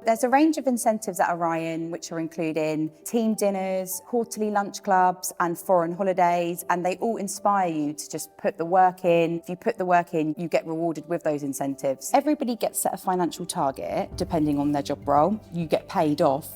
There's a range of incentives at Orion, which are including team dinners, quarterly lunch clubs, and foreign holidays, and they all inspire you to just put the work in. If you put the work in, you get rewarded with those incentives. Everybody gets set a financial target, depending on their job role. You get paid off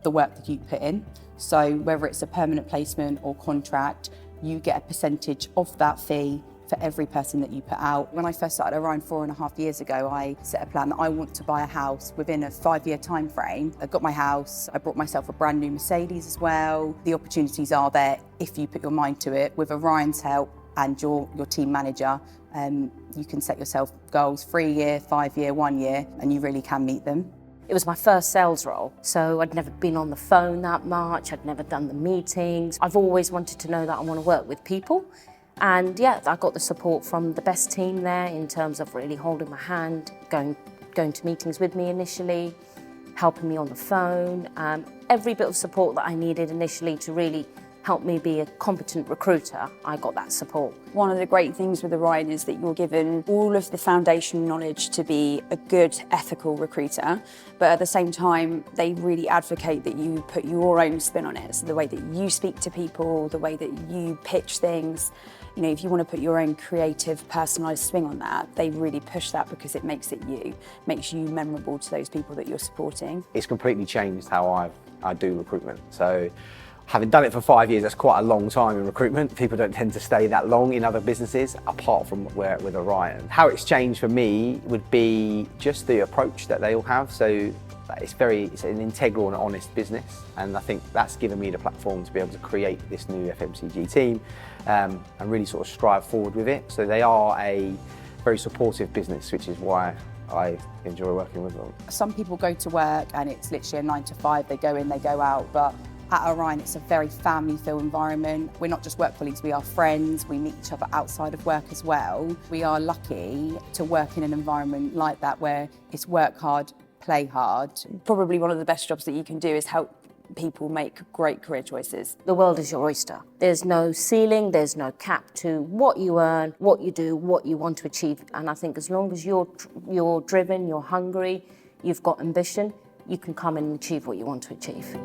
the work that you put in. So whether it's a permanent placement or contract, you get a percentage of that fee for every person that you put out. When I first started Orion 4.5 years ago, I set a plan that I want to buy a house within a 5-year time frame. I got my house, I bought myself a brand new Mercedes as well. The opportunities are there if you put your mind to it. With Orion's help and your team manager, you can set yourself goals 3-year, 5-year, 1 year, and you really can meet them. It was my first sales role, so I'd never been on the phone that much, I'd never done the meetings. I've always wanted to know that I want to work with people. And yeah, I got the support from the best team there in terms of really holding my hand, going to meetings with me initially, helping me on the phone. Every bit of support that I needed initially to really help me be a competent recruiter, I got that support. One of the great things with Orion is that you're given all of the foundation knowledge to be a good, ethical recruiter, but at the same time, they really advocate that you put your own spin on it. So the way that you speak to people, the way that you pitch things, you know, if you want to put your own creative, personalised spin on that, they really push that because it makes it you, makes you memorable to those people that you're supporting. It's completely changed how I do recruitment. So, having done it for 5 years, that's quite a long time in recruitment. People don't tend to stay that long in other businesses, apart from with Orion. How it's changed for me would be just the approach that they all have. So it's an integral and honest business, and I think that's given me the platform to be able to create this new FMCG team and really sort of strive forward with it. So they are a very supportive business, which is why I enjoy working with them. Some people go to work and it's literally a 9 to 5, they go in, they go out, but at Orion, it's a very family-filled environment. We're not just work colleagues, we are friends, we meet each other outside of work as well. We are lucky to work in an environment like that where it's work hard, play hard. Probably one of the best jobs that you can do is help people make great career choices. The world is your oyster. There's no ceiling, there's no cap to what you earn, what you do, what you want to achieve. And I think as long as you're driven, you're hungry, you've got ambition, you can come in and achieve what you want to achieve.